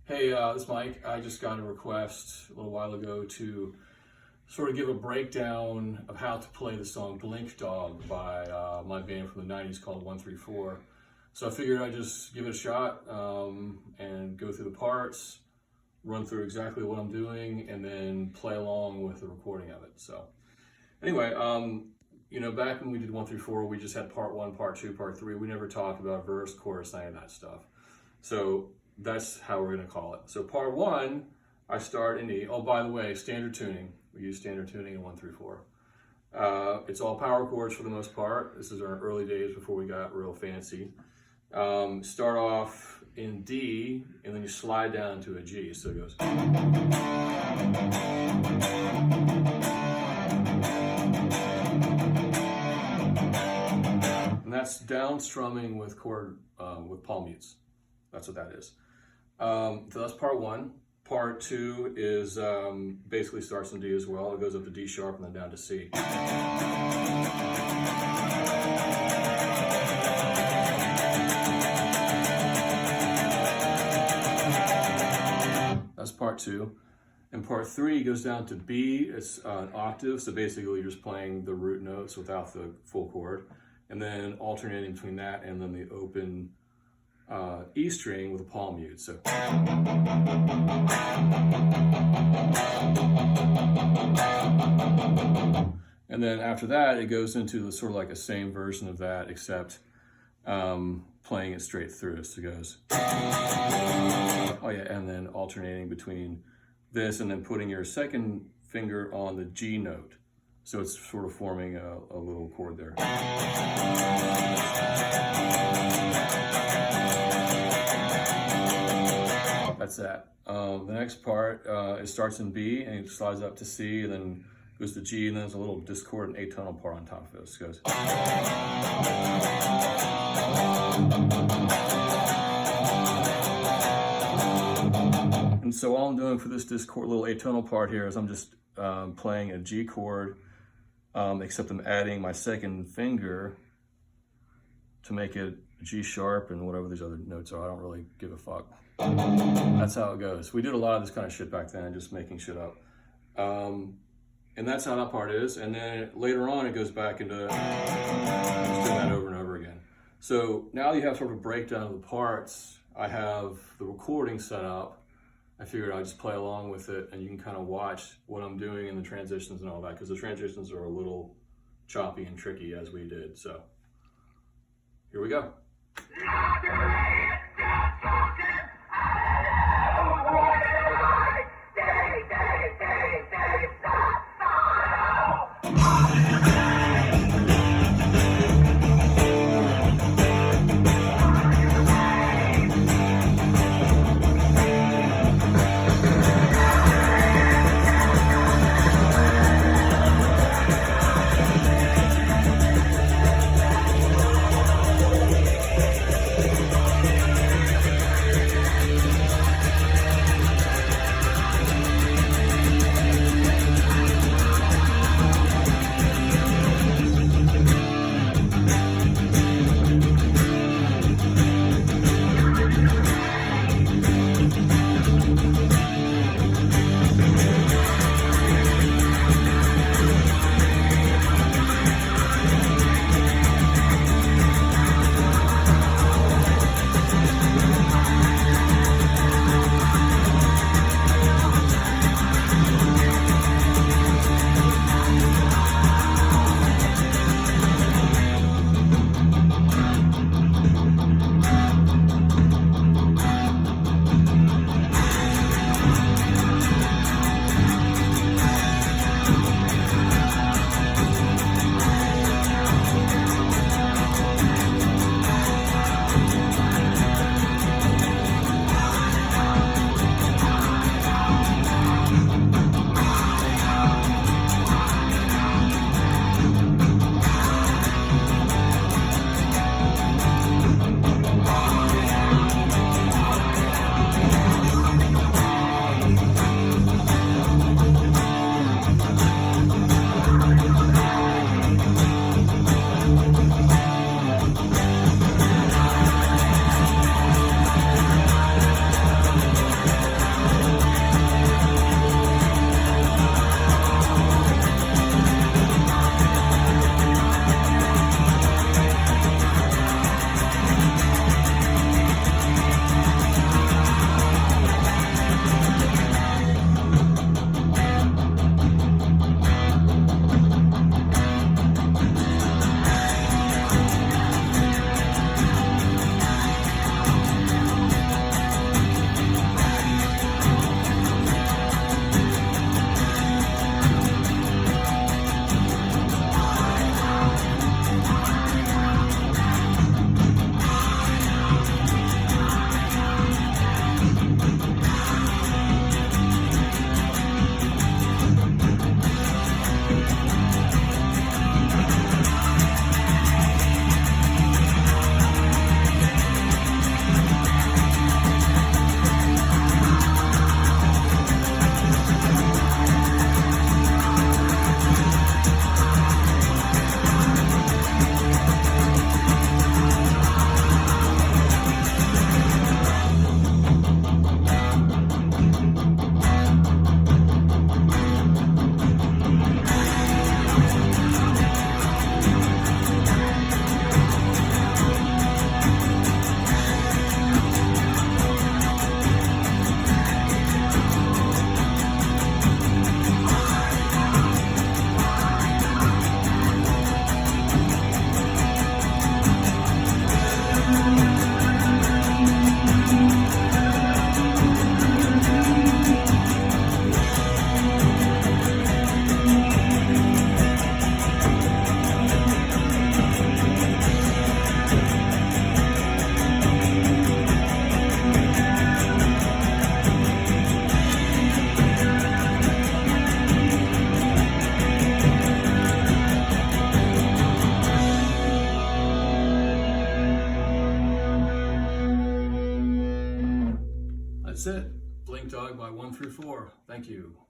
Hey, this is Mike. I just got a request a little while ago to sort of give a breakdown of how to play the song Blink Dog by my band from the 90s called 134. So I figured I'd just give it a shot and go through the parts, run through exactly what I'm doing, and then play along with the recording of it. So anyway, back when we did 1 through 4, we just had part 1, part 2, part 3. We never talked about verse, chorus, any of that stuff. So that's how we're going to call it. So part 1, I start in E. Oh, by the way, standard tuning. We use standard tuning in 1 through 4. It's all power chords for the most part. This is our early days before we got real fancy. Start off in D, and then you slide down to a G. So it goes. And that's down strumming with palm mutes. That's what that is. So that's part 1. Part 2 is basically starts in D as well. It goes up to D sharp and then down to C. That's part 2. And part 3 goes down to B. It's an octave, so basically you're just playing the root notes without the full chord. And then alternating between that and then the open E string with a palm mute. So and then after that it goes into the sort of like a same version of that, except playing it straight through. So it goes and then alternating between this and then putting your second finger on the G note, so it's sort of forming a little chord there. That's that. The next part, it starts in B and it slides up to C and then goes to G, and then there's a little discordant atonal part on top of it. So it goes. And so all I'm doing for this little atonal part here is I'm just playing a G chord, except I'm adding my second finger to make it G sharp and whatever these other notes are. I don't really give a fuck. That's how it goes. We did a lot of this kind of shit back then, just making shit up. And that's how that part is. And then later on, it goes back into just doing that over and over again. So now you have sort of a breakdown of the parts. I have the recording set up. I figured I'd just play along with it, and you can kind of watch what I'm doing in the transitions and all that, because the transitions are a little choppy and tricky as we did. So here we go. That's it. Blink Dog by 1 through 4. Thank you.